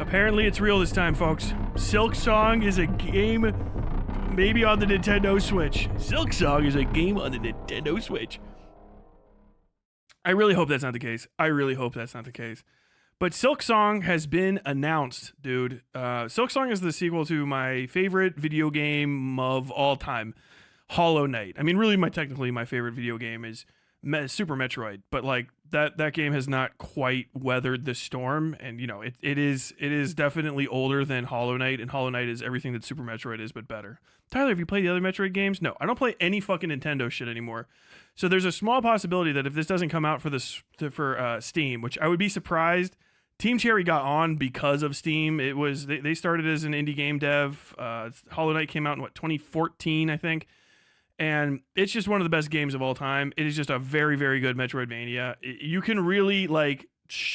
Apparently it's real this time, folks. Silksong is a game maybe on the Nintendo Switch. Silksong is a game on the Nintendo Switch. I really hope that's not the case. But Silksong has been announced, dude. Silksong is the sequel to my favorite video game of all time, Hollow Knight. I mean, really, technically my favorite video game is Super Metroid, but like that game has not quite weathered the storm, and you know it is definitely older than Hollow Knight, and Hollow Knight is everything that Super Metroid is, but better. Tyler, have you played the other Metroid games? No, I don't play any fucking Nintendo shit anymore. So there's a small possibility that if this doesn't come out for Steam, which I would be surprised. Team Cherry got on because of Steam. It was they started as an indie game dev. Hollow Knight came out in 2014, I think. And it's just one of the best games of all time. It is just a very, very good Metroidvania. You can really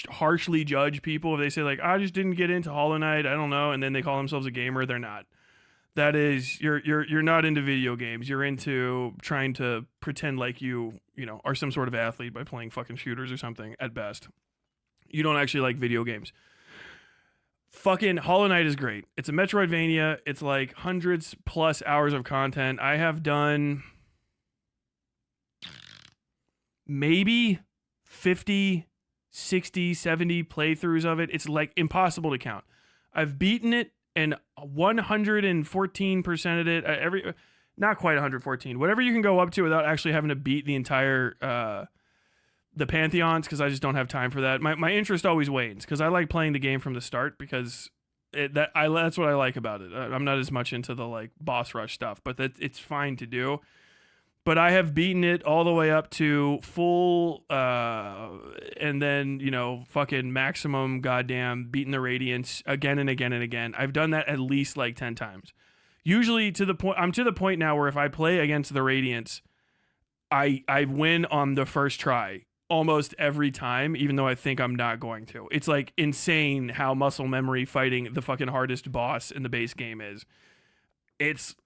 harshly judge people if they say I just didn't get into Hollow Knight, I don't know, and then they call themselves a gamer. They're not. That is, you're not into video games. You're into trying to pretend like you are some sort of athlete by playing fucking shooters or something at best. You don't actually like video games. Fucking Hollow Knight is great. It's a Metroidvania. It's like hundreds plus hours of content. I have done maybe 50, 60, 70 playthroughs of it. It's like impossible to count. I've beaten it and 114%ed it. Not quite 114. Whatever you can go up to without actually having to beat the entire the Pantheons, because I just don't have time for that. My interest always wanes because I like playing the game from the start because that's what I like about it. I'm not as much into the boss rush stuff, but it's fine to do. But I have beaten it all the way up to full, and then fucking maximum goddamn beating the Radiance again and again and again. I've done that at least 10 times. Usually I'm to the point now where if I play against the Radiance, I win on the first try. Almost every time, even though I think I'm not going to. It's insane how muscle memory fighting the fucking hardest boss in the base game is. It's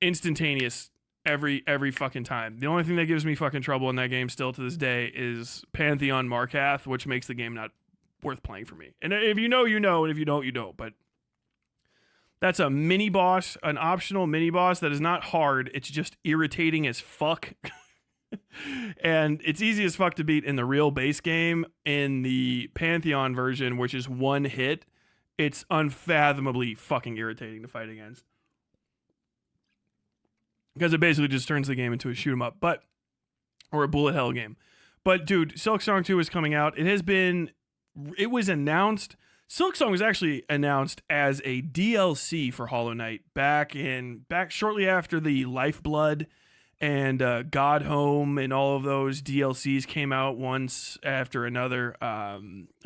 instantaneous every fucking time. The only thing that gives me fucking trouble in that game still to this day is Pantheon Markath, which makes the game not worth playing for me. And if you know, you know, and if you don't, you don't. But that's a mini boss, an optional mini boss that is not hard. It's just irritating as fuck. And it's easy as fuck to beat in the real base game. In the Pantheon version, which is one hit, it's unfathomably fucking irritating to fight against. Because it basically just turns the game into a shoot 'em up, or a bullet hell game. But dude, Silksong 2 is coming out. It was announced. Silksong was actually announced as a DLC for Hollow Knight back shortly after the Lifeblood and God Home and all of those DLCs came out once after another. I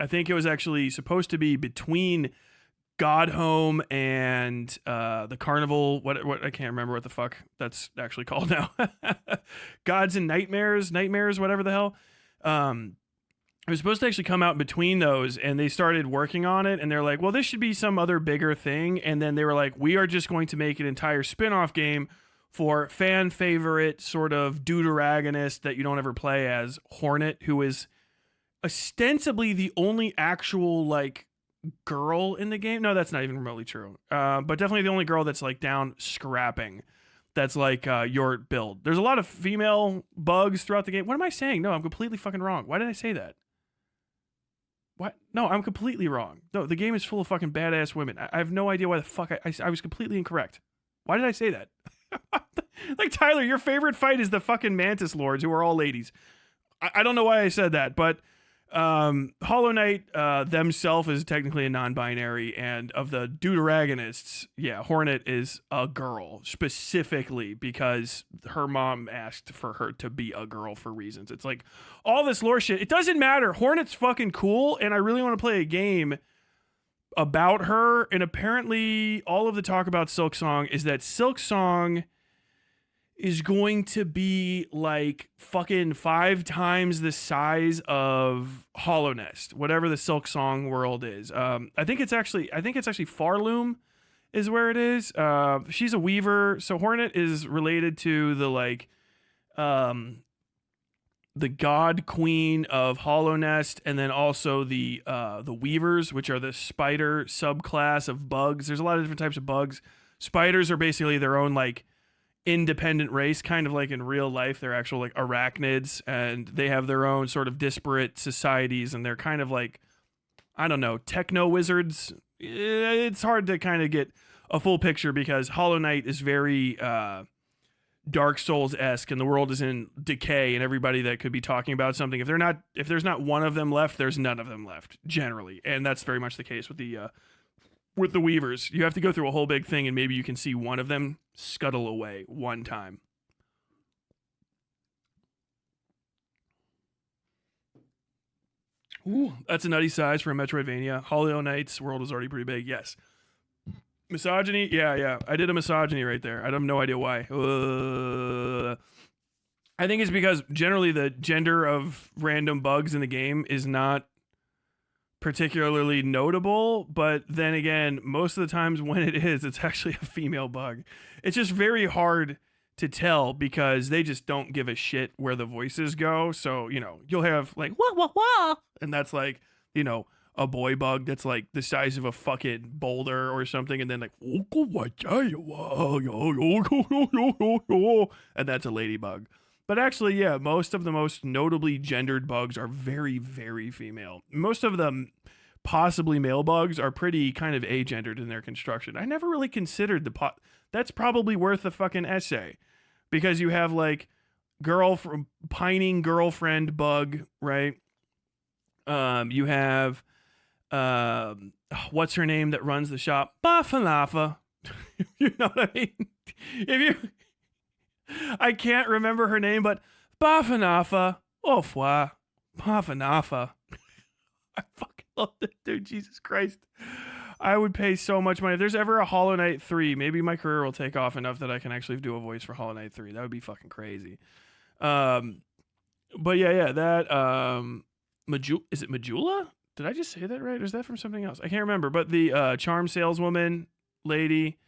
think it was actually supposed to be between God Home and the Carnival. What I can't remember what the fuck that's actually called now. Gods and Nightmares, whatever the hell. It was supposed to actually come out between those, and they started working on it, and they're like, well, this should be some other bigger thing. And then they were like, we are just going to make an entire spin-off game for fan favorite sort of deuteragonist that you don't ever play as, Hornet, who is ostensibly the only actual girl in the game. No, that's not even remotely true. But definitely the only girl that's down scrapping. That's your build. There's a lot of female bugs throughout the game. What am I saying? No, I'm completely fucking wrong. Why did I say that? What? No, I'm completely wrong. No, the game is full of fucking badass women. I have no idea why the fuck I was completely incorrect. Why did I say that? Tyler, your favorite fight is the fucking Mantis Lords, who are all ladies. I don't know why I said that, but Hollow Knight themselves is technically a non-binary, and of the deuteragonists, yeah, Hornet is a girl, specifically because her mom asked for her to be a girl for reasons. It's all this lore shit. It doesn't matter. Hornet's fucking cool, and I really want to play a game about her, and apparently all of the talk about Silksong is that Silksong is going to be fucking 5 times the size of Hollow Nest, whatever the Silksong world is. I think it's actually Farloom is where it is. She's a weaver, so Hornet is related to the the god queen of Hollow Nest, and then also the weavers, which are the spider subclass of bugs. There's a lot of different types of bugs. Spiders are basically their own like independent race, kind of like in real life. They're actual like arachnids, and they have their own sort of disparate societies, and they're kind of like, I don't know, techno wizards. It's hard to kind of get a full picture because Hollow Knight is very Dark Souls-esque, and the world is in decay, and everybody that could be talking about something, if there's not one of them left, there's none of them left generally, and that's very much the case with the weavers. You have to go through a whole big thing, and maybe you can see one of them scuttle away one time. Ooh, that's a nutty size for a Metroidvania. Hollow Knight's world is already pretty big. Yes. Misogyny? Yeah. I did a misogyny right there. I have no idea why. I think it's because generally the gender of random bugs in the game is not particularly notable, but then again, most of the times when it is, it's actually a female bug. It's just very hard to tell because they just don't give a shit where the voices go. So, you'll have like, wah, wah, wah, and that's like, a boy bug that's like the size of a fucking boulder or something, and then like, and that's a ladybug. But actually, yeah, most of the most notably gendered bugs are very, very female. Most of them, possibly male bugs, are pretty kind of agendered in their construction. I never really considered that's probably worth a fucking essay, because you have like pining girlfriend bug, right? You have what's her name that runs the shop? Bafanafa. You know what I mean? I can't remember her name, but Bafanafa. Au revoir. Bafanafa. I fucking love this dude. Jesus Christ. I would pay so much money. If there's ever a Hollow Knight 3, maybe my career will take off enough that I can actually do a voice for Hollow Knight 3. That would be fucking crazy. But yeah, that is it Majula? Did I just say that right? Or is that from something else? I can't remember. But the charm saleswoman lady,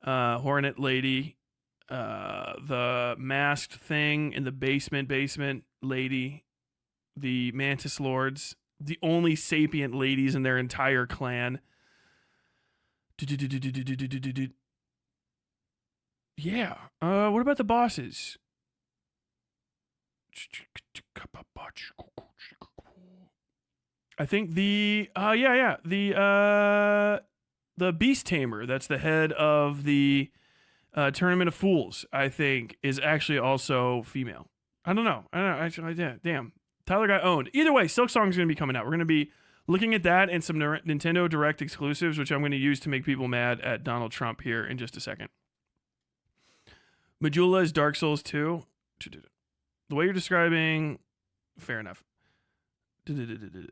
Hornet lady, the masked thing in the basement lady, the Mantis Lords, the only sapient ladies in their entire clan. Yeah. What about the bosses? I think the Beast Tamer, that's the head of the Tournament of Fools, I think, is actually also female. I don't know. Actually, yeah, damn. Tyler got owned. Either way, Silksong is going to be coming out. We're going to be looking at that and some Nintendo Direct exclusives, which I'm going to use to make people mad at Donald Trump here in just a second. Majula is Dark Souls 2. The way you're describing, fair enough. The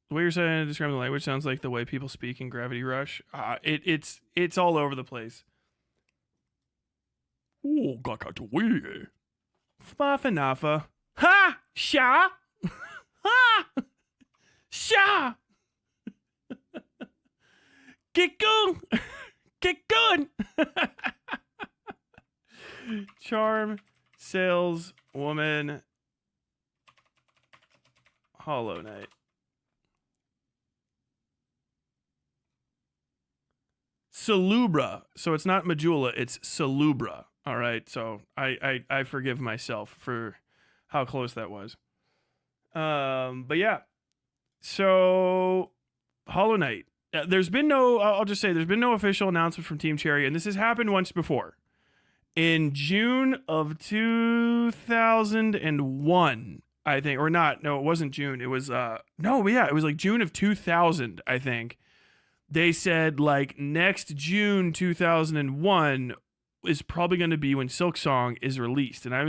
way you're saying describing the language sounds like the way people speak in Gravity Rush. It's all over the place. Oh, gakatoe. Fafanafa. Ha! Sha! Ha! Sha! Get going! Get good! Charm, saleswoman, Hollow Knight. Salubra. So it's not Majula, it's Salubra. All right, so I forgive myself for how close that was. But yeah. So Hollow Knight. There's been no official announcement from Team Cherry, and this has happened once before. In June of 2001, I think, or not. No, it wasn't June. It was it was like June of 2000, I think. They said like next June 2001 is probably going to be when Silksong is released. And I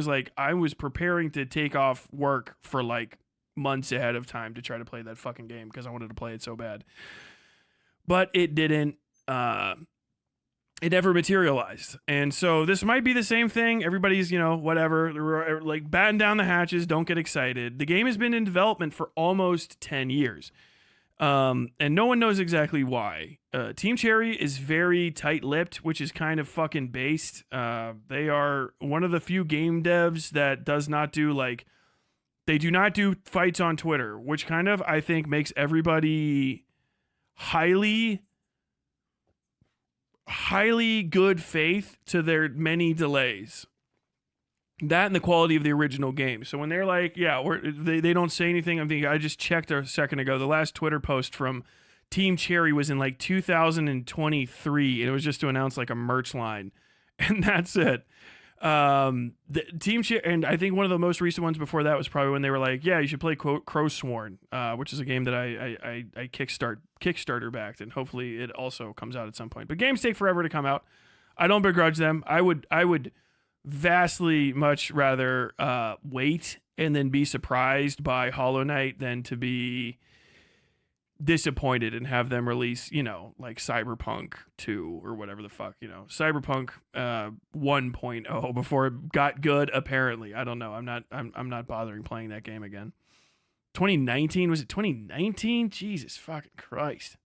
was preparing to take off work for like months ahead of time to try to play that fucking game because I wanted to play it so bad. But it didn't, it never materialized. And so this might be the same thing. Everybody's, whatever, like batten down the hatches, don't get excited. The game has been in development for almost 10 years. And no one knows exactly why. Team Cherry is very tight-lipped, which is kind of fucking based. They are one of the few game devs that does not do like They do not do fights on Twitter, which kind of, I think, makes everybody highly good faith to their many delays. That and the quality of the original game. So when they're like, yeah, they don't say anything, I'm thinking, I just checked a second ago. The last Twitter post from Team Cherry was in like 2023, and it was just to announce like a merch line. And that's it. The Team Cherry, and I think one of the most recent ones before that was probably when they were like, yeah, you should play Crowsworn, which is a game that I Kickstarter backed, and hopefully it also comes out at some point. But games take forever to come out. I don't begrudge them. I would vastly much rather wait and then be surprised by Hollow Knight than to be disappointed and have them release, like Cyberpunk 2 or whatever the fuck, Cyberpunk 1.0 before it got good. Apparently, I don't know. I'm not bothering playing that game again. 2019, was it 2019? Jesus fucking Christ.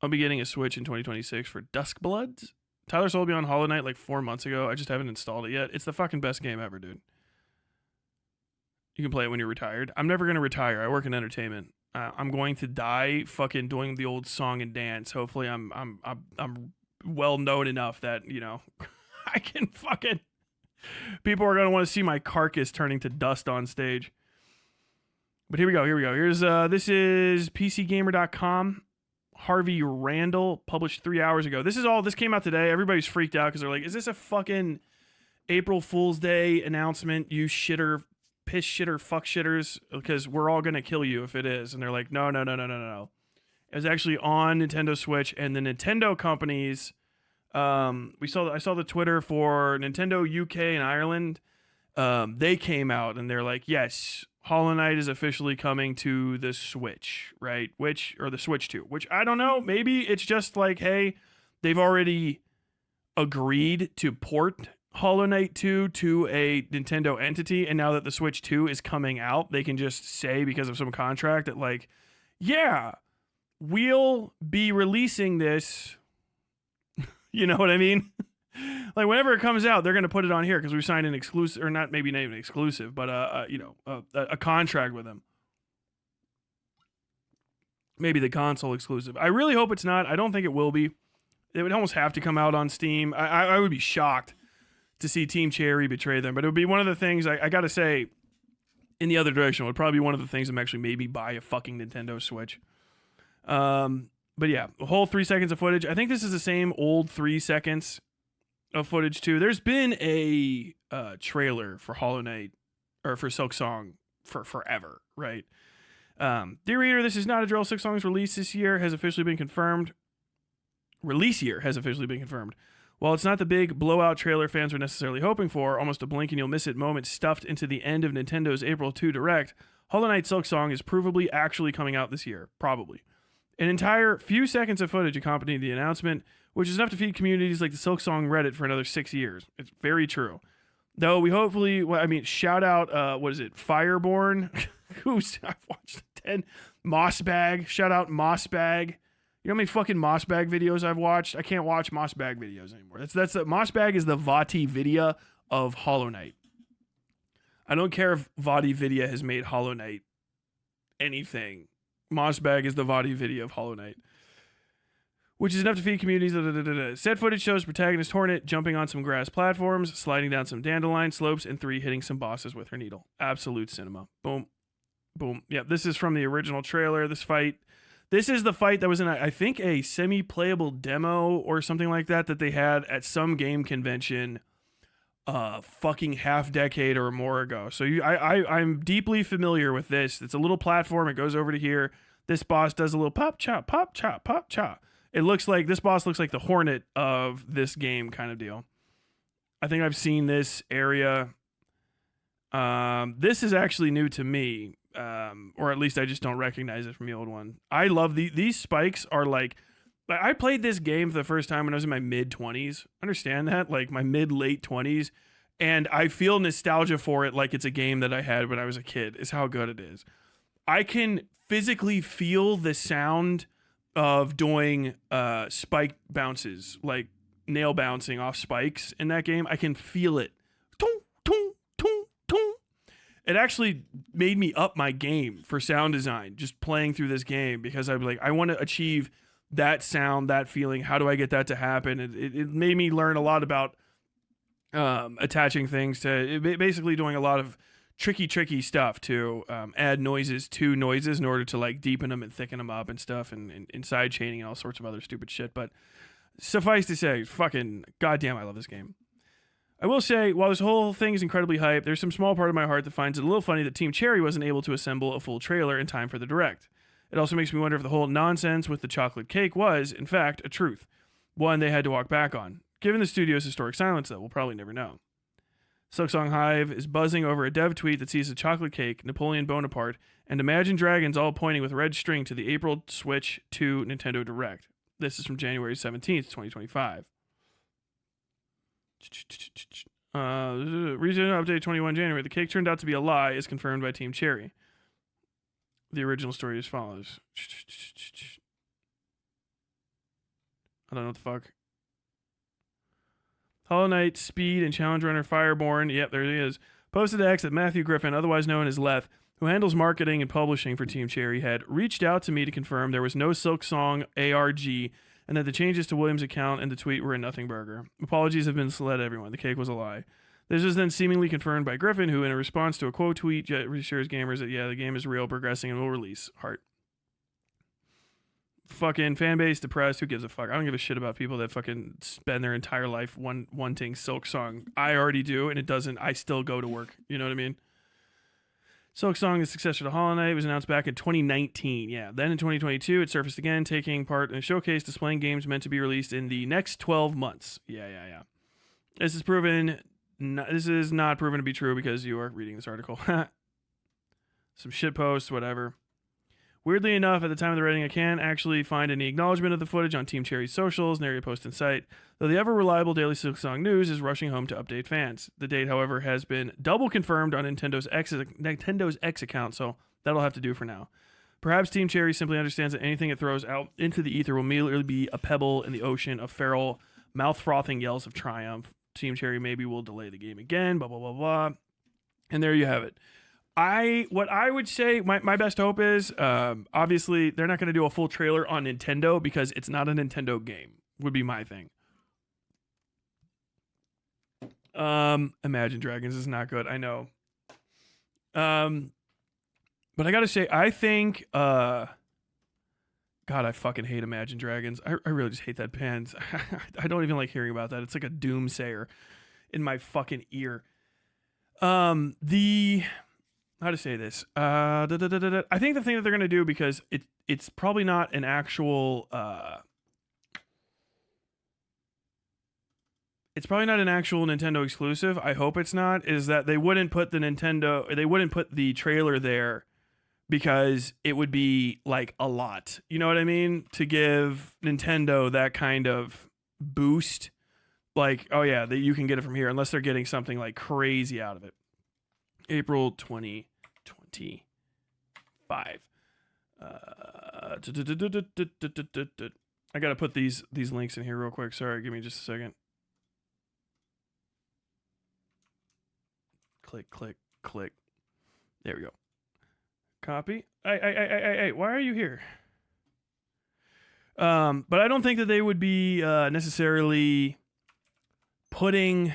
I'll be getting a Switch in 2026 for Duskbloods. Tyler sold me on Hollow Knight like 4 months ago. I just haven't installed it yet. It's the fucking best game ever, dude. You can play it when you're retired. I'm never going to retire. I work in entertainment. I'm going to die fucking doing the old song and dance. Hopefully I'm well known enough that, I can fucking, people are going to want to see my carcass turning to dust on stage. But here we go. Here's this is PCGamer.com. Harvey Randall published 3 hours ago. This came out today. Everybody's freaked out because they're like, is this a fucking April Fool's Day announcement? You shitter, piss shitter, fuck shitters, because we're all going to kill you if it is. And they're like, no. It was actually on Nintendo Switch, and the Nintendo companies, I saw the Twitter for Nintendo UK and Ireland. They came out and they're like, yes, Hollow Knight is officially coming to the Switch, right? Or the Switch 2, which I don't know. Maybe it's just like, hey, they've already agreed to port Hollow Knight 2 to a Nintendo entity, and now that the Switch 2 is coming out, they can just say, because of some contract, that like, yeah, we'll be releasing this. You know what I mean? Like, whenever it comes out, they're going to put it on here because we signed an exclusive, or not even exclusive, but a contract with them. Maybe the console exclusive. I really hope it's not. I don't think it will be. It would almost have to come out on Steam. I would be shocked to see Team Cherry betray them, but it would be one of the things, I got to say, in the other direction, it would probably be one of the things I'm actually maybe buy a fucking Nintendo Switch. But yeah, a whole 3 seconds of footage. I think this is the same old 3 seconds of footage too. There's been a trailer for Hollow Knight, or for Silksong, for forever, right? Dear reader, this is not a drill. Silksong's release year has officially been confirmed. While it's not the big blowout trailer fans were necessarily hoping for, almost a blink and you'll miss it moment stuffed into the end of Nintendo's April 2 Direct, Hollow Knight Silksong is provably actually coming out this year. Probably. An entire few seconds of footage accompanied the announcement, which is enough to feed communities like the Silksong Reddit for another 6 years. It's very true. Though we hopefully, shout out, Fireborn, I've watched 10, Mossbag, shout out Mossbag. You know how many fucking Mossbag videos I've watched? I can't watch Mossbag videos anymore. Mossbag is the Vati Vidya of Hollow Knight. I don't care if Vati Vidya has made Hollow Knight anything. Mossbag is the Vati Vidya of Hollow Knight, which is enough to feed communities. Said footage shows protagonist Hornet jumping on some grass platforms, sliding down some dandelion slopes, and 3 hitting some bosses with her needle. Absolute cinema. Boom. Boom. Yeah, this is from the original trailer. This is the fight that was in, I think, a semi-playable demo or something like that they had at some game convention fucking half decade or more ago. So I'm deeply familiar with this. It's a little platform. It goes over to here. This boss does a little pop, chop, pop, chop, pop, chop. This boss looks like the Hornet of this game kind of deal. I think I've seen this area. This is actually new to me. Or at least I just don't recognize it from the old one. I love these spikes are like I played this game for the first time when I was in my mid-20s. Understand that? Like my mid-late 20s. And I feel nostalgia for it like it's a game that I had when I was a kid, is how good it is. I can physically feel the sound of doing spike bounces, like nail bouncing off spikes in that game. I can feel it. it actually made me up my game for sound design just playing through this game, because I'd be like, I want to achieve that sound, that feeling. How do I get that to happen? It made me learn a lot about attaching things to basically doing a lot of tricky stuff to add noises to noises in order to like deepen them and thicken them up and stuff, and side chaining and all sorts of other stupid shit. But suffice to say, fucking goddamn, I love this game. I will say, while this whole thing is incredibly hype, there's some small part of my heart that finds it a little funny that Team Cherry wasn't able to assemble a full trailer in time for the direct. It also makes me wonder if the whole nonsense with the chocolate cake was, in fact, a truth, one they had to walk back on. Given the studio's historic silence, though, we'll probably never know. Silksong Hive is buzzing over a dev tweet that sees a chocolate cake, Napoleon Bonaparte, and Imagine Dragons all pointing with red string to the April Switch 2 Nintendo Direct. This is from January 17th, 2025. Reason update 21 January. The cake turned out to be a lie, is confirmed by Team Cherry. The original story is as follows. I don't know what the fuck. Hollow Knight, Speed, and Challenge Runner Fireborn, yep, there he is, posted to X that Matthew Griffin, otherwise known as Leth, who handles marketing and publishing for Team Cherry, had reached out to me to confirm there was no Silksong ARG, and that the changes to Williams' account and the tweet were a nothing burger. Apologies have been misled everyone. The cake was a lie. This was then seemingly confirmed by Griffin, who, in a response to a quote tweet, reassures gamers that, yeah, the game is real, progressing, and will release. Heart. Fucking fanbase depressed. Who gives a fuck? I don't give a shit about people that fucking spend their entire life wanting Silksong. I already do, and it doesn't. I still go to work. You know what I mean? Silksong, the successor to Hollow Knight, was announced back in 2019. Yeah, then in 2022, it surfaced again, taking part in a showcase displaying games meant to be released in the next 12 months. Yeah. This is not proven to be true because you are reading this article. Some shit posts, whatever. Weirdly enough, at the time of the writing, I can't actually find any acknowledgement of the footage on Team Cherry's socials, nary a post in sight, though the ever-reliable Daily Silksong News is rushing home to update fans. The date, however, has been double confirmed on Nintendo's X account, so that'll have to do for now. Perhaps Team Cherry simply understands that anything it throws out into the ether will immediately be a pebble in the ocean of feral, mouth-frothing yells of triumph. Team Cherry maybe will delay the game again, blah, blah, blah, blah. And there you have it. What I would say, my best hope is, obviously, they're not going to do a full trailer on Nintendo because it's not a Nintendo game, would be my thing. Imagine Dragons is not good, I know. But I gotta say, I think, God, I fucking hate Imagine Dragons. I really just hate that band. I don't even like hearing about that. It's like a doomsayer in my fucking ear. How to say this? I think the thing that they're gonna do, because it's probably not an actual Nintendo exclusive. I hope it's not. Is that they wouldn't put the trailer there because it would be like a lot. You know what I mean? To give Nintendo that kind of boost, like, oh yeah, that you can get it from here, unless they're getting something like crazy out of it. April 2025. I gotta put these links in here real quick. Sorry, give me just a second. Click. There we go. Copy. Hey, why are you here? But I don't think that they would be necessarily putting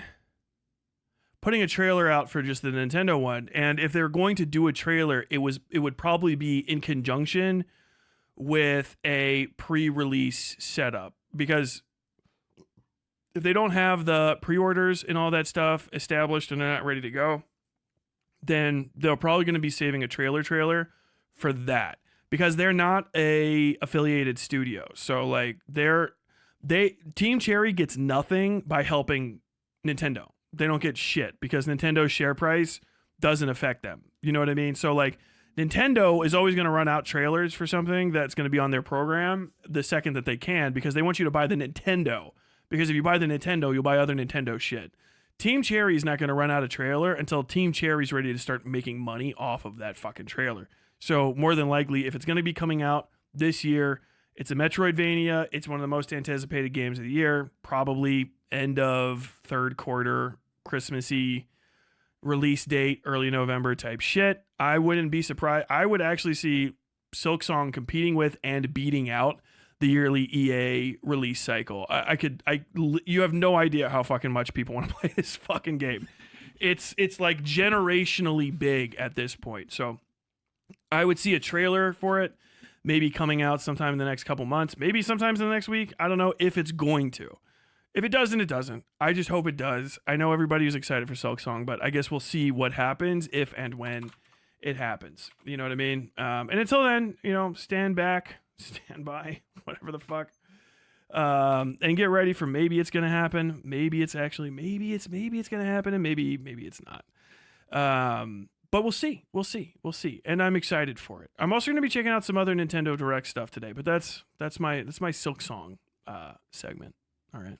a trailer out for just the Nintendo one. And if they're going to do a trailer, it would probably be in conjunction with a pre-release setup, because if they don't have the pre-orders and all that stuff established and they're not ready to go, then they're probably going to be saving a trailer for that, because they're not a affiliated studio. So like Team Cherry gets nothing by helping Nintendo. They don't get shit because Nintendo's share price doesn't affect them. You know what I mean? So like Nintendo is always going to run out trailers for something that's going to be on their program the second that they can, because they want you to buy the Nintendo. Because if you buy the Nintendo, you'll buy other Nintendo shit. Team Cherry is not going to run out a trailer until Team Cherry's ready to start making money off of that fucking trailer. So more than likely, if it's going to be coming out this year, it's a Metroidvania. It's one of the most anticipated games of the year. Probably end of third quarter, Christmassy release date, early November type shit. I wouldn't be surprised. I would actually see Silksong competing with and beating out the yearly EA release cycle. You have no idea how fucking much people want to play this fucking game. It's like generationally big at this point. So I would see a trailer for it maybe coming out sometime in the next couple months, maybe sometimes in the next week. I don't know if it's going to. If it doesn't, it doesn't. I just hope it does. I know everybody was excited for Silksong, but I guess we'll see what happens if and when it happens. You know what I mean? And until then, stand back, stand by, whatever the fuck. And get ready for maybe it's gonna happen. Maybe it's gonna happen, and maybe it's not. But we'll see. And I'm excited for it. I'm also gonna be checking out some other Nintendo Direct stuff today, but that's my Silksong segment. All right.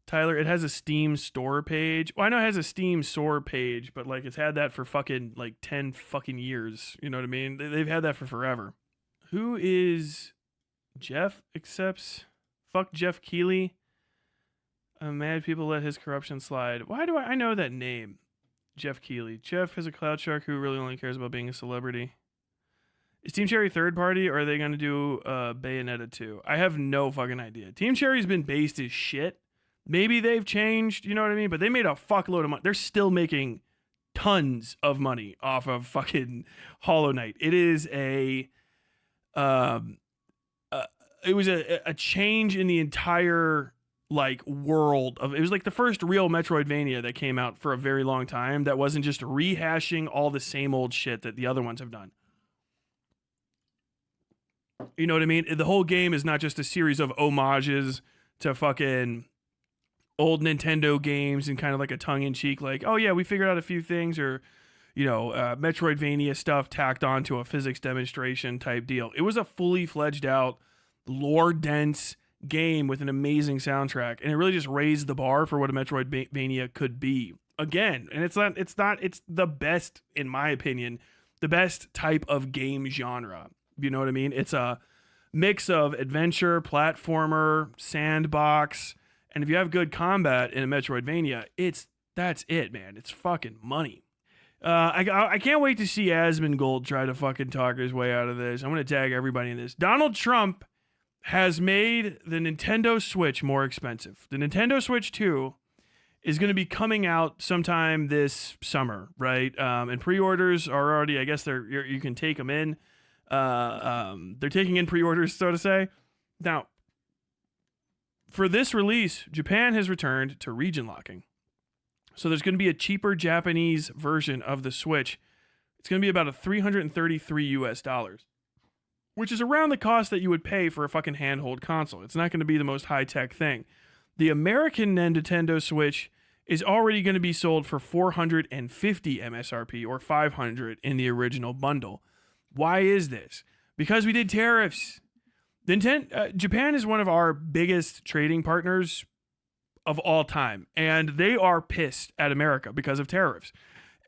Tyler, it has a Steam store page. Well, I know it has a Steam store page, but like it's had that for fucking like 10 fucking years. You know what I mean? They've had that for forever. Who is Jeff accepts? Fuck Jeff Keighley. I'm mad people let his corruption slide. Why do I know that name? Jeff Keighley. Jeff is a cloud shark who really only cares about being a celebrity. Is Team Cherry third party, or are they going to do Bayonetta 2? I have no fucking idea. Team Cherry's been based as shit. Maybe they've changed, you know what I mean? But they made a fuckload of money. They're still making tons of money off of fucking Hollow Knight. It is it was a change in the entire like world of. It was like the first real Metroidvania that came out for a very long time that wasn't just rehashing all the same old shit that the other ones have done. You know what I mean? The whole game is not just a series of homages to fucking old Nintendo games and kind of like a tongue-in-cheek, like, oh yeah, we figured out a few things, or Metroidvania stuff tacked onto a physics demonstration type deal. It was a fully fledged out, lore-dense game with an amazing soundtrack, and it really just raised the bar for what a Metroidvania could be. Again, and it's the best, in my opinion, the best type of game genre. You know what I mean? It's a mix of adventure, platformer, sandbox. And if you have good combat in a Metroidvania, that's it, man. It's fucking money. I can't wait to see Asmongold try to fucking talk his way out of this. I'm going to tag everybody in this. Donald Trump has made the Nintendo Switch more expensive. The Nintendo Switch 2 is going to be coming out sometime this summer, right? And pre-orders are already, I guess you can take them in. They're taking in pre-orders, so to say. Now, for this release, Japan has returned to region locking. So there's going to be a cheaper Japanese version of the Switch. It's going to be about $333, which is around the cost that you would pay for a fucking handheld console. It's not going to be the most high-tech thing. The American Nintendo Switch is already going to be sold for $450 MSRP or $500 in the original bundle. Why is this? Because we did tariffs. Japan is one of our biggest trading partners of all time, and they are pissed at America because of tariffs.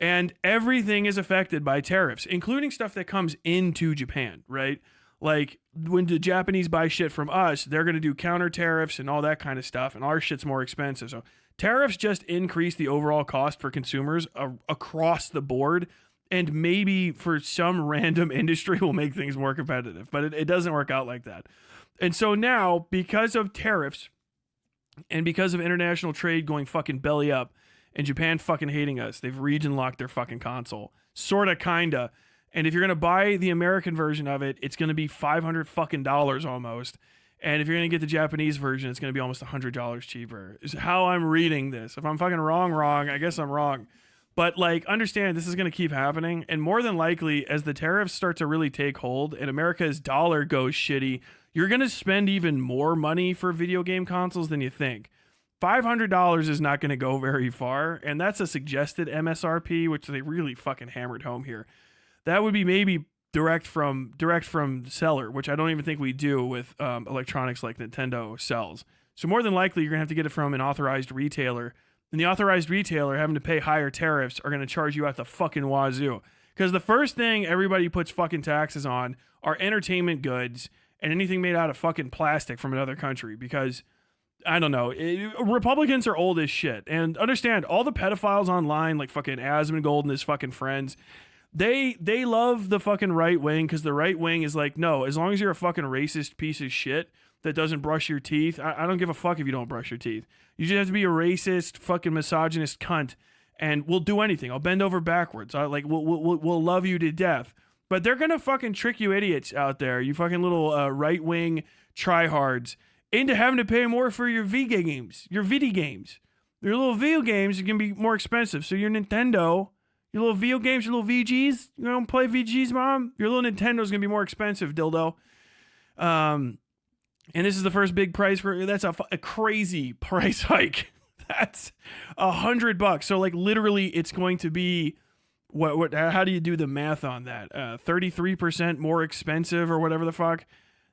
And everything is affected by tariffs, including stuff that comes into Japan, right? Like when the Japanese buy shit from us, they're going to do counter tariffs and all that kind of stuff, and our shit's more expensive. So tariffs just increase the overall cost for consumers across the board. And maybe for some random industry will make things more competitive, but it doesn't work out like that. And so now, because of tariffs and because of international trade going fucking belly up and Japan fucking hating us, they've region locked their fucking console. Sorta, kinda. And if you're going to buy the American version of it, it's going to be $500 fucking dollars almost. And if you're going to get the Japanese version, it's going to be almost $100 cheaper. Is how I'm reading this. If I'm fucking wrong, I guess I'm wrong. But like, understand this is going to keep happening. And more than likely, as the tariffs start to really take hold and America's dollar goes shitty, you're going to spend even more money for video game consoles than you think. $500 is not going to go very far. And that's a suggested MSRP, which they really fucking hammered home here. That would be maybe direct from seller, which I don't even think we do with electronics like Nintendo sells. So more than likely, you're going to have to get it from an authorized retailer. And the authorized retailer having to pay higher tariffs are going to charge you out the fucking wazoo. Because the first thing everybody puts fucking taxes on are entertainment goods and anything made out of fucking plastic from another country. Because I don't know. Republicans are old as shit. And understand, all the pedophiles online, like fucking Asmongold and his fucking friends, they love the fucking right wing because the right wing is like, no, as long as you're a fucking racist piece of shit that doesn't brush your teeth, I don't give a fuck if you don't brush your teeth. You just have to be a racist, fucking misogynist cunt, and we'll do anything. I'll bend over backwards. We'll love you to death. But they're gonna fucking trick you idiots out there, you fucking little right wing tryhards, into having to pay more for your Vita games, your little video games are gonna be more expensive. So your Nintendo, your little video games, your little VGs, you don't play VGs, mom. Your little Nintendo's gonna be more expensive, dildo. And this is the first big price for that's a crazy price hike. That's $100. So like literally, it's going to be what? How do you do the math on that? 33% more expensive or whatever the fuck.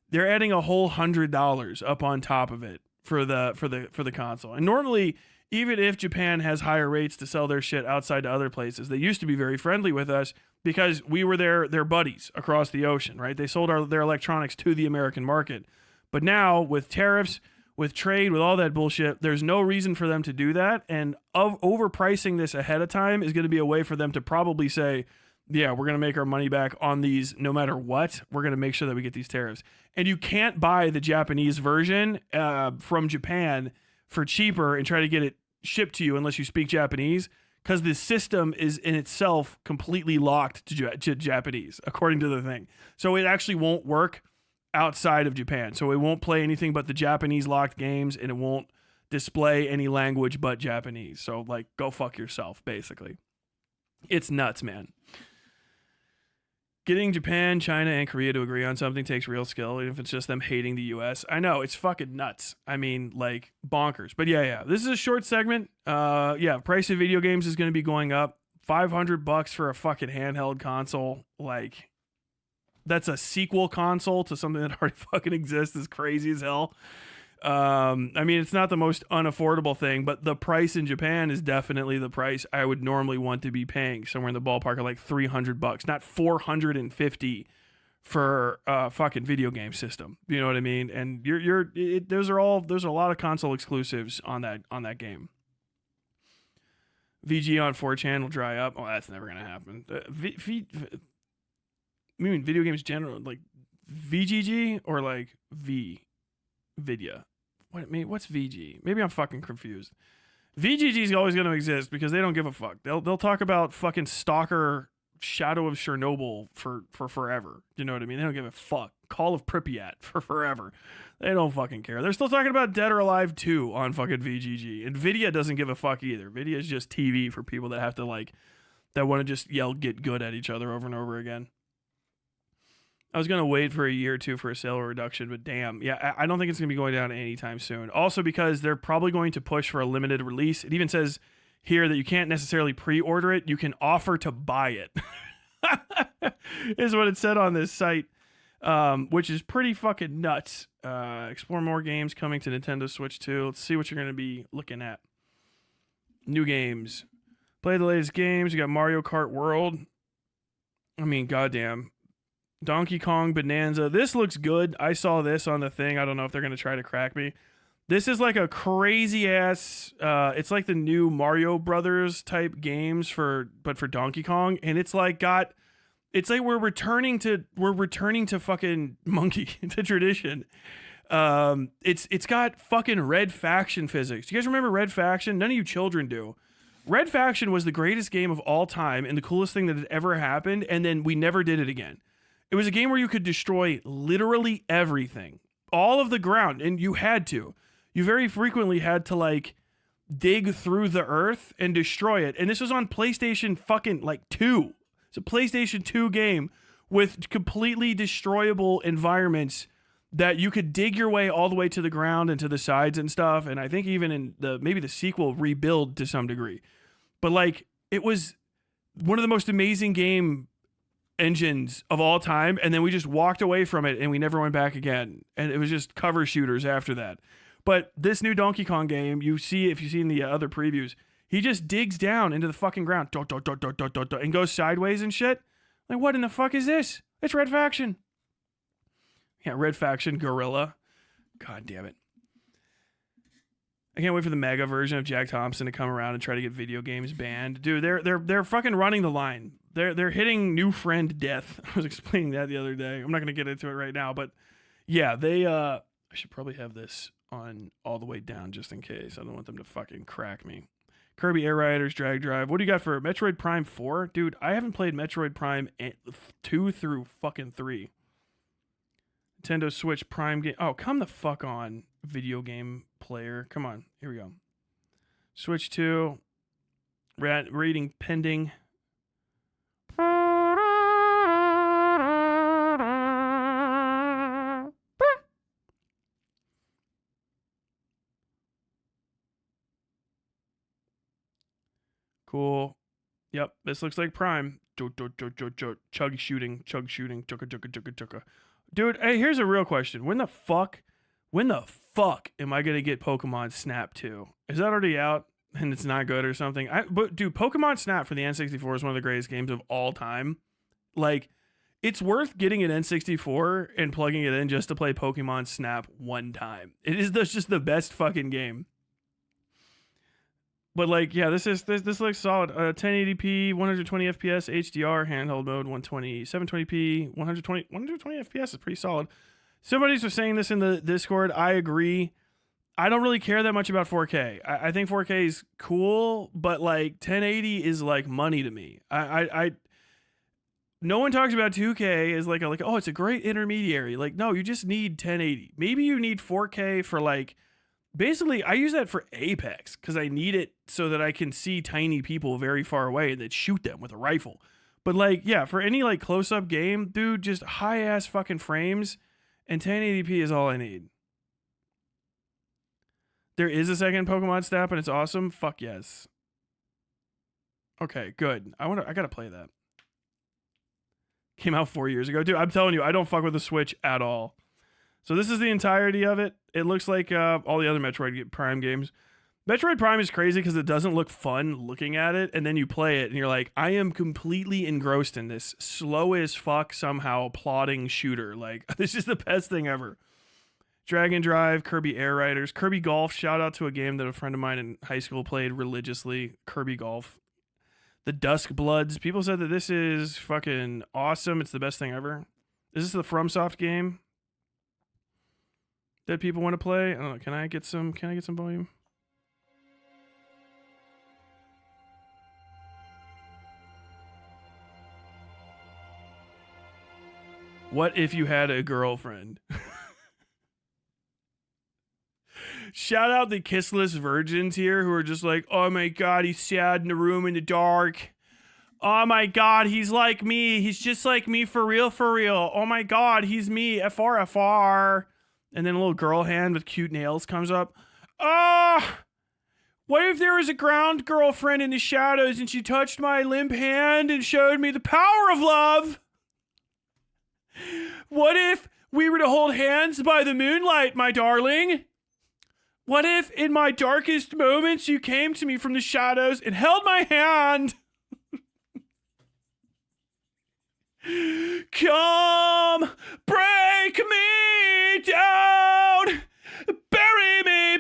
They're adding a whole $100 up on top of it for the console. And normally, even if Japan has higher rates to sell their shit outside to other places, they used to be very friendly with us because we were their buddies across the ocean, right? They sold their electronics to the American market. But now, with tariffs, with trade, with all that bullshit, there's no reason for them to do that. And overpricing this ahead of time is going to be a way for them to probably say, yeah, we're going to make our money back on these no matter what. We're going to make sure that we get these tariffs. And you can't buy the Japanese version from Japan for cheaper and try to get it shipped to you unless you speak Japanese, because the system is in itself completely locked to Japanese, according to the thing. So it actually won't work outside of Japan. So it won't play anything but the Japanese locked games, and it won't display any language but Japanese. So like, go fuck yourself, basically. It's nuts, man. Getting Japan, China, and Korea to agree on something takes real skill, even if it's just them hating the US. I know, it's fucking nuts. I mean, like, bonkers. But yeah. This is a short segment. Price of video games is going to be going up. $500 for a fucking handheld console. Like, that's a sequel console to something that already fucking exists. Is crazy as hell. I mean, it's not the most unaffordable thing, but the price in Japan is definitely the price I would normally want to be paying, somewhere in the ballpark of like $300, not $450 for a fucking video game system. You know what I mean? And there's a lot of console exclusives on that game. VG on 4chan will dry up. Oh, that's never gonna happen. I mean, video games general, like VGG or like Vidya. What's VG? Maybe I'm fucking confused. VGG is always going to exist because they don't give a fuck. They'll talk about fucking Stalker, Shadow of Chernobyl for forever. You know what I mean? They don't give a fuck. Call of Pripyat for forever. They don't fucking care. They're still talking about Dead or Alive 2 on fucking VGG. And Vidya doesn't give a fuck either. Vidya is just TV for people that have to that want to just yell get good at each other over and over again. I was going to wait for a year or two for a sale reduction, but damn. Yeah, I don't think it's going to be going down anytime soon. Also because they're probably going to push for a limited release. It even says here that you can't necessarily pre-order it. You can offer to buy it. Is what it said on this site, which is pretty fucking nuts. Explore more games coming to Nintendo Switch 2. Let's see what you're going to be looking at. New games. Play the latest games. You got Mario Kart World. I mean, goddamn. Donkey Kong Bonanza. This looks good. I saw this on the thing. I don't know if they're going to try to crack me. This is like a crazy ass, it's like the new Mario Brothers type games but for Donkey Kong. And it's like we're returning to fucking monkey, to tradition. It's got fucking Red Faction physics. Do you guys remember Red Faction? None of you children do. Red Faction was the greatest game of all time and the coolest thing that had ever happened. And then we never did it again. It was a game where you could destroy literally everything, all of the ground, and you had to. You very frequently had to dig through the earth and destroy it. And this was on PlayStation fucking 2. It's a PlayStation 2 game with completely destroyable environments that you could dig your way all the way to the ground and to the sides and stuff. And I think even in maybe the sequel, rebuild to some degree. But it was one of the most amazing game engines of all time, and then we just walked away from it and we never went back again, and it was just cover shooters after that. But this new Donkey Kong game, if you've seen the other previews, he just digs down into the fucking ground and goes sideways and shit. Like, what in the fuck is this? It's Red Faction. Yeah, Red Faction Gorilla. God damn it. I can't wait for the mega version of Jack Thompson to come around and try to get video games banned. Dude, they're fucking running the line. They're hitting new friend death. I was explaining that the other day. I'm not gonna get into it right now, but yeah, they I should probably have this on all the way down just in case. I don't want them to fucking crack me. Kirby Air Riders Drag Drive. What do you got for Metroid Prime 4? Dude, I haven't played Metroid Prime 2 through fucking 3. Nintendo Switch Prime game. Oh, come the fuck on, video game player. Come on. Here we go. Switch 2. Rating pending. Cool. Yep, this looks like Prime. Chug shooting, chugga. Dude, hey, here's a real question. When the fuck am I gonna get Pokemon Snap 2? Is that already out and it's not good or something? But dude, Pokemon Snap for the N64 is one of the greatest games of all time. Like, it's worth getting an N64 and plugging it in just to play Pokemon Snap one time. It is just the best fucking game. But like, yeah, this looks solid. 1080p, 120 FPS, HDR, handheld mode, 120, 720p, 120 FPS is pretty solid. Somebody's was saying this in the Discord. I agree. I don't really care that much about 4K. I think 4K is cool, but like 1080 is like money to me. No one talks about 2K as like oh, it's a great intermediary. Like, no, you just need 1080. Maybe you need 4K for like, basically, I use that for Apex because I need it so that I can see tiny people very far away and then shoot them with a rifle. But like, yeah, for any like close-up game, dude, just high-ass fucking frames and 1080p is all I need. There is a second Pokemon Snap and it's awesome. Fuck yes. Okay, good. I gotta play that. Came out 4 years ago. Dude, I'm telling you, I don't fuck with the Switch at all. So this is the entirety of it. It looks like all the other Metroid Prime games. Metroid Prime is crazy because it doesn't look fun looking at it, and then you play it, and you're like, I am completely engrossed in this slow as fuck, somehow plodding shooter. Like, this is the best thing ever. Dragon Drive, Kirby Air Riders, Kirby Golf. Shout out to a game that a friend of mine in high school played religiously, Kirby Golf. The Dusk Bloods. People said that this is fucking awesome. It's the best thing ever. Is this the FromSoft game that people want to play? I don't know. Can I get some volume? What if you had a girlfriend? Shout out the kissless virgins here who are just like, oh my god, he's sad in a room in the dark. Oh my god, he's like me. He's just like me for real, for real. Oh my god, he's me. FR. And then a little girl hand with cute nails comes up. What if there was a ground girlfriend in the shadows and she touched my limp hand and showed me the power of love? What if we were to hold hands by the moonlight, my darling? What if in my darkest moments you came to me from the shadows and held my hand? Come, break me down, bury me,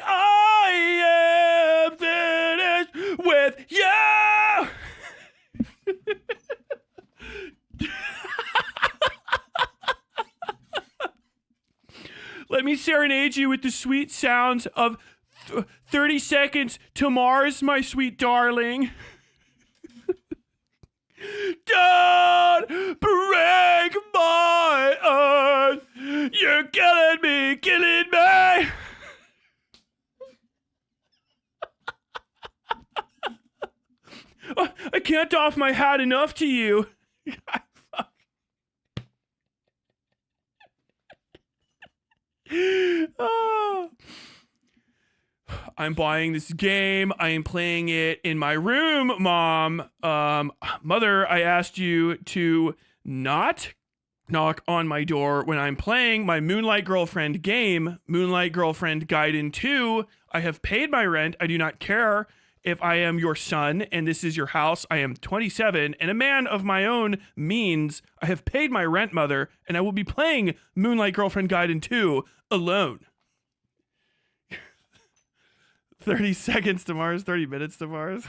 I am finished with you. Let me serenade you with the sweet sounds of 30 seconds to Mars, my sweet darling. Don't break my heart. You're killing me. I can't doff my hat enough to you. Oh. I'm buying this game. I am playing it in my room, Mom. Mother, I asked you to not knock on my door when I'm playing my Moonlight Girlfriend game, Moonlight Girlfriend Gaiden 2. I have paid my rent. I do not care if I am your son and this is your house. I am 27 and a man of my own means. I have paid my rent, Mother, and I will be playing Moonlight Girlfriend Gaiden 2 alone. 30 seconds to Mars, 30 minutes to Mars.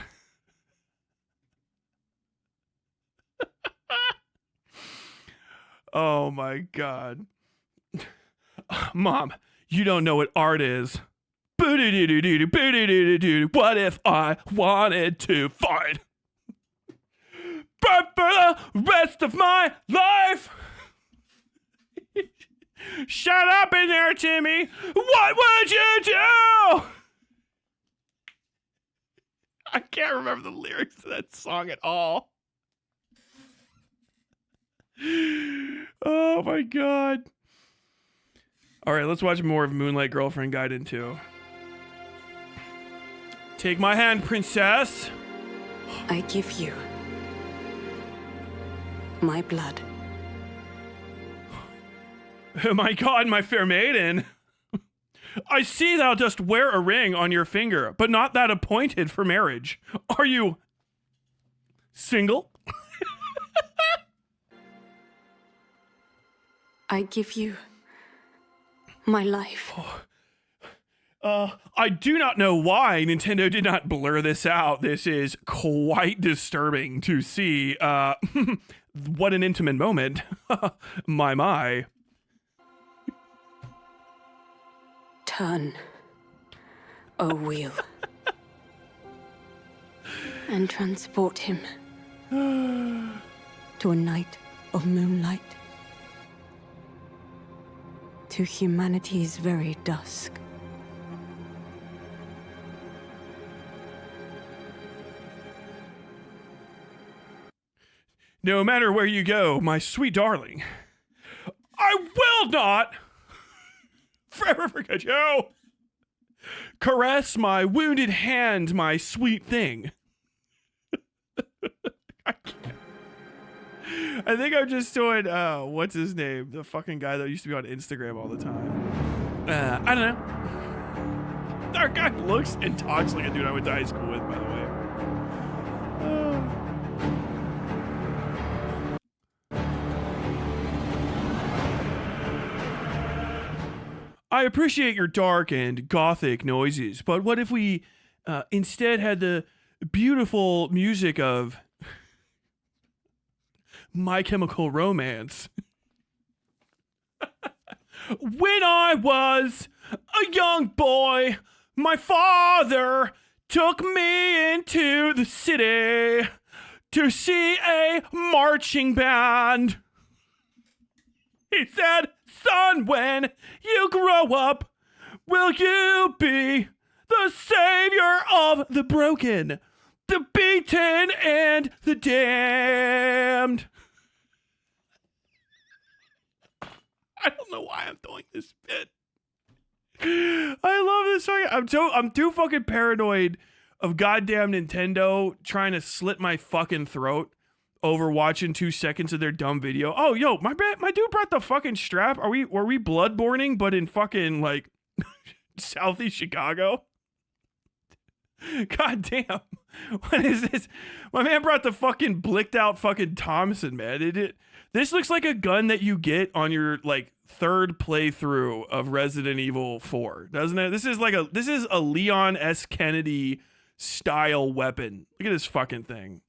Oh my God. Mom, you don't know what art is. What if I wanted to fight? But for the rest of my life. Shut up in there, Timmy. What would you do? I can't remember the lyrics to that song at all. Oh my God. All right, let's watch more of Moonlight Girlfriend Gaiden 2. Take my hand, princess. I give you my blood. Oh my God, my fair maiden. I see thou dost wear a ring on your finger, but not that appointed for marriage. Are you single? I give you my life. I do not know why Nintendo did not blur this out. This is quite disturbing to see. What an intimate moment. My. Turn, O wheel, and transport him to a night of moonlight, to humanity's very dusk. No matter where you go, my sweet darling, I will not forever forget you. Caress my wounded hand, my sweet thing. I can't. I think I'm just doing, what's his name? The fucking guy that used to be on Instagram all the time. I don't know. That guy looks and talks like a dude I went to high school with, by the way. I appreciate your dark and gothic noises, but what if we instead had the beautiful music of My Chemical Romance? When I was a young boy, my father took me into the city to see a marching band. He said, son, when you grow up, will you be the savior of the broken, the beaten, and the damned? I don't know why I'm doing this bit. I love this song. I'm too fucking paranoid of goddamn Nintendo trying to slit my fucking throat over watching 2 seconds of their dumb video. Oh, yo, my dude brought the fucking strap. Were we bloodborning, but in fucking like Southeast Chicago? God damn. What is this? My man brought the fucking blicked out fucking Thompson, man. This looks like a gun that you get on your like third playthrough of Resident Evil 4, doesn't it? This is a Leon S. Kennedy style weapon. Look at this fucking thing.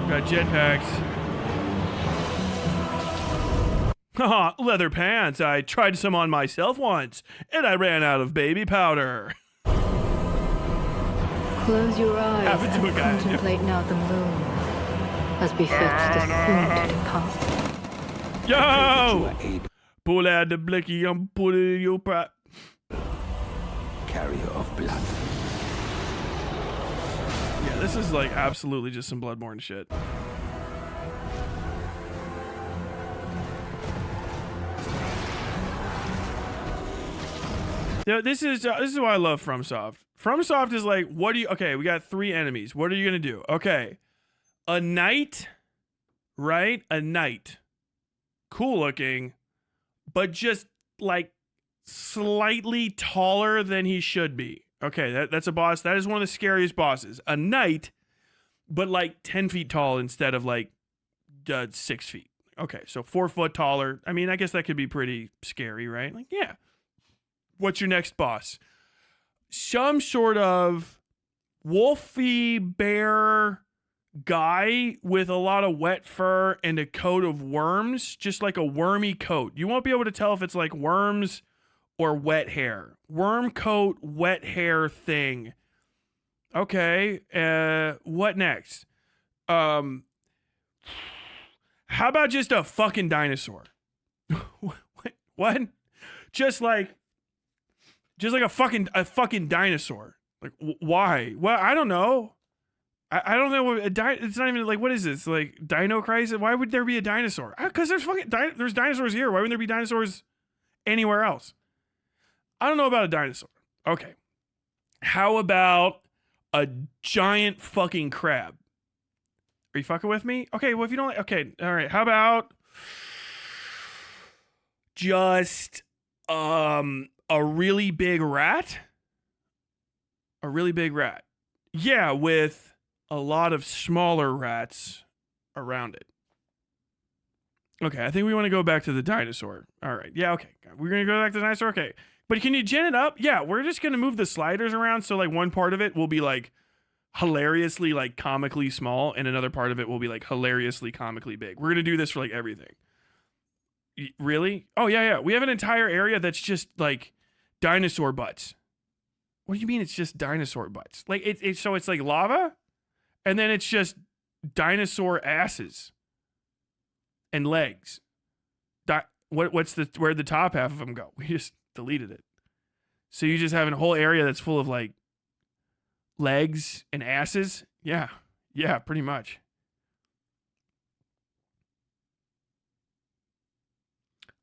Got jetpacks. Haha, leather pants. I tried some on myself once, and I ran out of baby powder. Close your eyes Happened to and a guy. contemplate now the moon, as befits the soon to depart. Yo! Pull out the blicky, I'm putting in your pot. Carrier of blood. Yeah, this is like absolutely just some Bloodborne shit. Yeah, this is why I love FromSoft. FromSoft is like, okay, we got 3 enemies. What are you gonna do? Okay, a knight, right? A knight, cool looking, but just like slightly taller than he should be. Okay, that's a boss. That is one of the scariest bosses. A knight but like 10 feet tall instead of like 6 feet. Okay, so 4 foot taller. I mean, I guess that could be pretty scary, right? Like, yeah. What's your next boss? Some sort of wolfy bear guy with a lot of wet fur and a coat of worms, just like a wormy coat. You won't be able to tell if it's like worms or wet hair. Worm coat, wet hair thing. Okay, what next? How about just a fucking dinosaur? What? Just like a fucking dinosaur. Like, why? Well, I don't know. I don't know. It's not even like, what is this? Like Dino Crisis? Why would there be a dinosaur? Because there's there's dinosaurs here. Why wouldn't there be dinosaurs anywhere else? I don't know about a dinosaur. Okay. How about a giant fucking crab? Are you fucking with me? Okay, well, if you don't like, okay, all right. How about just a really big rat? A really big rat. Yeah, with a lot of smaller rats around it. Okay, I think we want to go back to the dinosaur. All right. Yeah, okay. We're going to go back to the dinosaur. Okay. But can you gen it up? Yeah, we're just going to move the sliders around. So like one part of it will be like hilariously like comically small and another part of it will be like hilariously comically big. We're going to do this for like everything. Really? Oh, yeah. We have an entire area that's just like dinosaur butts. What do you mean it's just dinosaur butts? Like so it's like lava and then it's just dinosaur asses and legs. Where'd the top half of them go? We just deleted it. So you just have a whole area that's full of like legs and asses? Yeah, pretty much.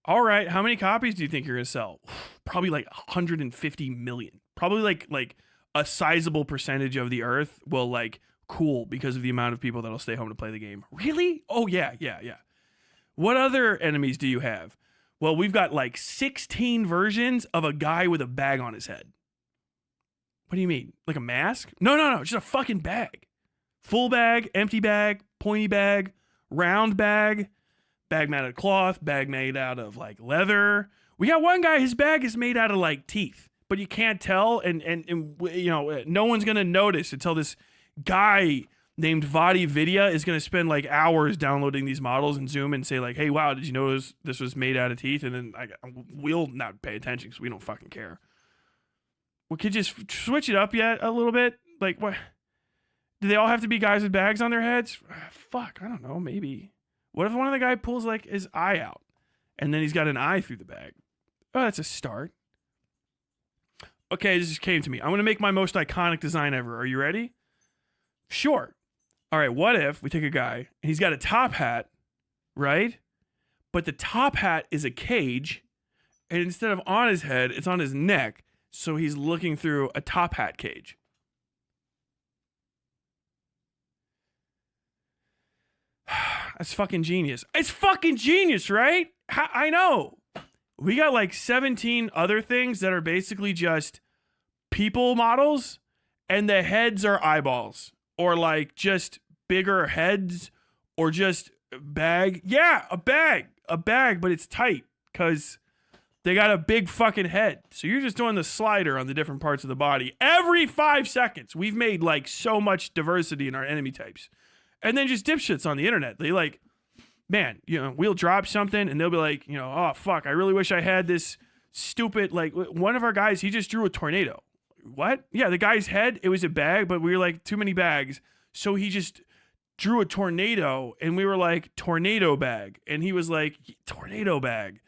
All right, how many copies do you think you're gonna sell? Probably like 150 million. Probably like a sizable percentage of the earth will like cool because of the amount of people that'll stay home to play the game. Really? Oh yeah. What other enemies do you have? Well, we've got like 16 versions of a guy with a bag on his head. What do you mean? Like a mask? No, just a fucking bag. Full bag, empty bag, pointy bag, round bag, bag made out of cloth, bag made out of like leather. We got one guy, his bag is made out of like teeth, but you can't tell, and you know, no one's gonna notice until this guy named Vadi Vidya is gonna spend like hours downloading these models and zoom and say like, hey, wow, did you know this was made out of teeth? And then we'll not pay attention because we don't fucking care. We could just switch it up yet a little bit. Like, what? Do they all have to be guys with bags on their heads? Fuck, I don't know. Maybe. What if one of the guy pulls like his eye out, and then he's got an eye through the bag? Oh, that's a start. Okay, this just came to me. I'm gonna make my most iconic design ever. Are you ready? Sure. All right. What if we take a guy and he's got a top hat, right? But the top hat is a cage, and instead of on his head, it's on his neck. So he's looking through a top hat cage. That's fucking genius. It's fucking genius, right? I know. We got like 17 other things that are basically just people models, and the heads are eyeballs, or like just bigger heads, or just bag. Yeah, a bag, but it's tight because they got a big fucking head. So you're just doing the slider on the different parts of the body. Every 5 seconds, we've made like so much diversity in our enemy types. And then just dipshits on the internet. They like, man, you know, we'll drop something and they'll be like, you know, oh, fuck, I really wish I had this stupid, like, one of our guys, he just drew a tornado. What? Yeah, the guy's head, it was a bag, but we were like, too many bags. So he just drew a tornado and we were like, tornado bag. And he was like, tornado bag.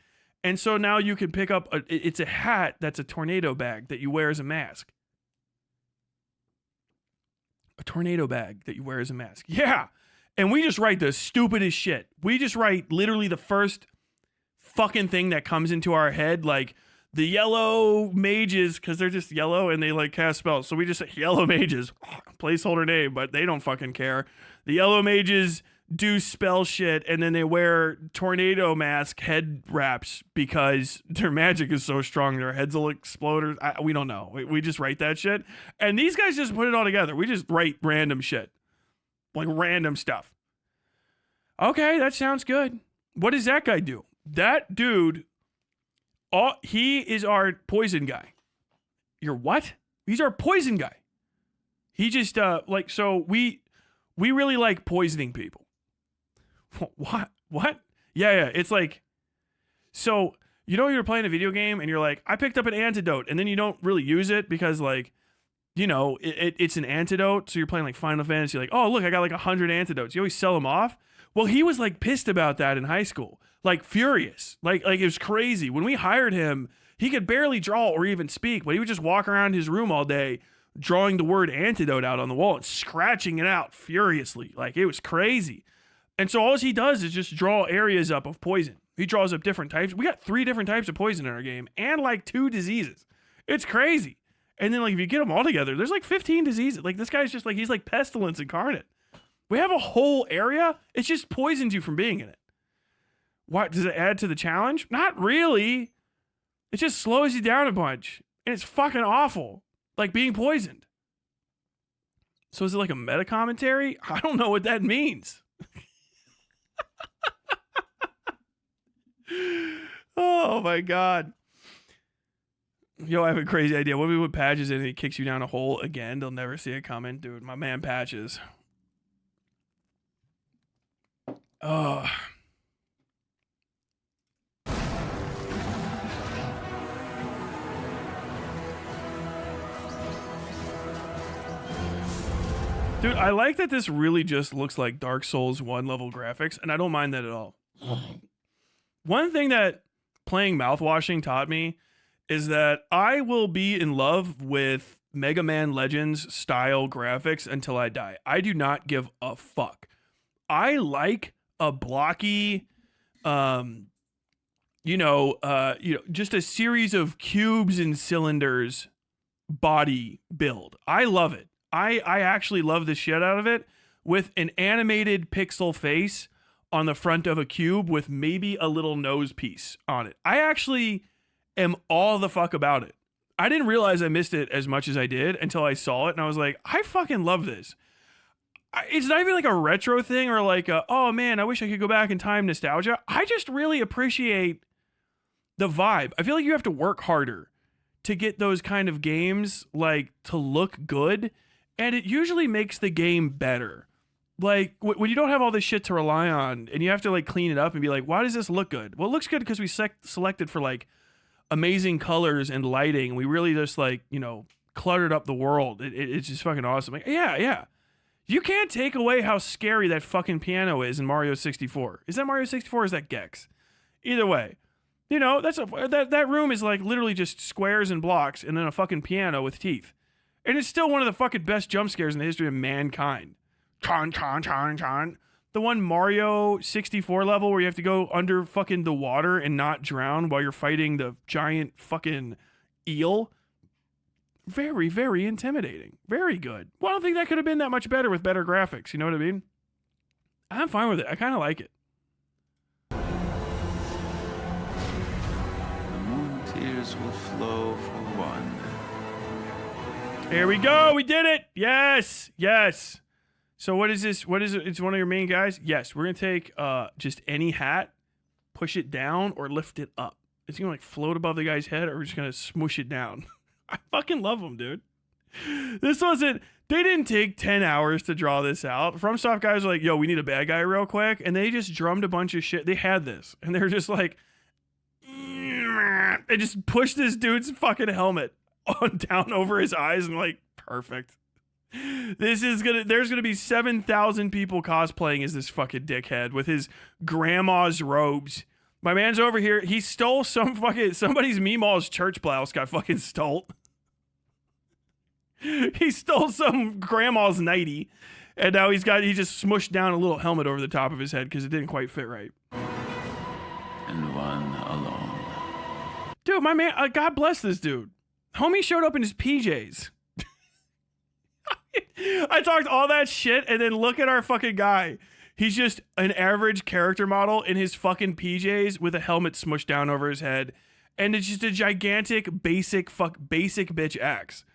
And so now you can pick up, it's a hat that's a tornado bag that you wear as a mask. A tornado bag that you wear as a mask. Yeah. And we just write the stupidest shit. We just write literally the first fucking thing that comes into our head. Like the yellow mages, because they're just yellow and they like cast spells. So we just say yellow mages, placeholder name, but they don't fucking care. The yellow mages do spell shit and then they wear tornado mask head wraps because their magic is so strong their heads will explode. We don't know. We just write that shit. And these guys just put it all together. We just write random shit. like random stuff. Okay, that sounds good. What does that guy do? That dude, he is our poison guy. Your what? He's our poison guy. He just so we really like poisoning people. What? Yeah. It's like, so you're playing a video game and you're like, I picked up an antidote, and then you don't really use it because like, it's an antidote. So you're playing like Final Fantasy, like, oh look, I got like 100 antidotes. You always sell them off. Well, he was like pissed about that in high school, like furious, like it was crazy. When we hired him, he could barely draw or even speak, but he would just walk around his room all day drawing the word antidote out on the wall and scratching it out furiously. Like it was crazy. And so all he does is just draw areas up of poison. He draws up different types. We got 3 different types of poison in our game and like 2 diseases. It's crazy. And then like if you get them all together, there's like 15 diseases. Like this guy's just like, he's like pestilence incarnate. We have a whole area. It just poisons you from being in it. What does it add to the challenge? Not really. It just slows you down a bunch. And it's fucking awful. Like being poisoned. So is it like a meta commentary? I don't know what that means. Oh my God. Yo, I have a crazy idea. What if we put Patches in and he kicks you down a hole again? They'll never see it coming. Dude, my man Patches. Oh. Dude, I like that this really just looks like Dark Souls 1 level graphics, and I don't mind that at all. One thing that playing mouthwashing taught me is that I will be in love with Mega Man Legends style graphics until I die. I do not give a fuck. I like a blocky, just a series of cubes and cylinders body build. I love it. I actually love the shit out of it with an animated pixel face on the front of a cube with maybe a little nose piece on it. I actually am all the fuck about it. I didn't realize I missed it as much as I did until I saw it, and I was like, I fucking love this. It's not even like a retro thing or like oh man, I wish I could go back in time nostalgia. I just really appreciate the vibe. I feel like you have to work harder to get those kind of games like to look good, and it usually makes the game better. Like when you don't have all this shit to rely on and you have to like clean it up and be like, why does this look good? Well, it looks good because we selected for like amazing colors and lighting. We really just like, cluttered up the world. It's just fucking awesome. Like, yeah. You can't take away how scary that fucking piano is in Mario 64. Is that Mario 64 or is that Gex? Either way, that room is like literally just squares and blocks and then a fucking piano with teeth. And it's still one of the fucking best jump scares in the history of mankind. Chon. The one Mario 64 level where you have to go under fucking the water and not drown while you're fighting the giant fucking eel. Very, very intimidating. Very good. Well, I don't think that could have been that much better with better graphics. You know what I mean? I'm fine with it. I kind of like it. The moon tears will flow for one. Here we go. We did it. Yes. So what is this? What is it? It's one of your main guys? Yes. We're going to take just any hat, push it down, or lift it up. It's going to like float above the guy's head, or we're just going to smoosh it down. I fucking love them, dude. They didn't take 10 hours to draw this out. FromSoft guys are like, yo, we need a bad guy real quick. And they just drummed a bunch of shit. They had this. And they're just like, they just pushed this dude's fucking helmet on down over his eyes and like, perfect. There's gonna be 7,000 people cosplaying as this fucking dickhead with his grandma's robes. My man's over here. He stole somebody's Meemaw's church blouse got fucking stole. He stole some grandma's nightie, and now he just smushed down a little helmet over the top of his head because it didn't quite fit right. And one alone. Dude, my man, God bless this dude. Homie showed up in his PJs. I talked all that shit, and then look at our fucking guy. He's just an average character model in his fucking PJs with a helmet smushed down over his head. And it's just a gigantic, basic bitch axe.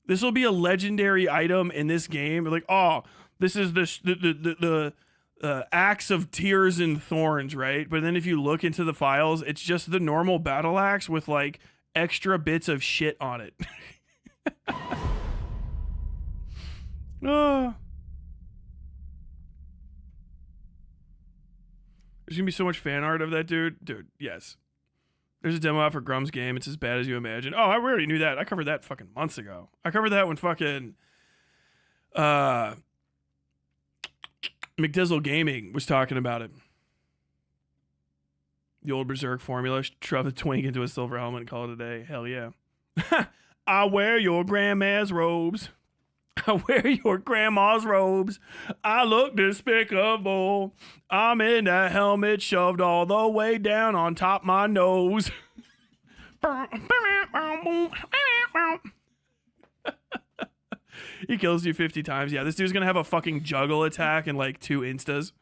This will be a legendary item in this game. Like, oh, This is the axe of tears and thorns, right? But then if you look into the files, it's just the normal battle axe with like extra bits of shit on it. Oh. There's gonna be so much fan art of that dude. Dude, yes. There's a demo out for Grum's game. It's as bad as you imagine. Oh, I already knew that. I covered that fucking months ago. I covered that when fucking McDizzle Gaming was talking about it. The old Berserk formula. Shove the twink into a silver helmet and call it a day. Hell yeah. I wear your grandma's robes. I wear your grandma's robes. I look despicable. I'm in that helmet shoved all the way down on top my nose. He kills you 50 times. Yeah, this dude's gonna have a fucking juggle attack and like 2 instas.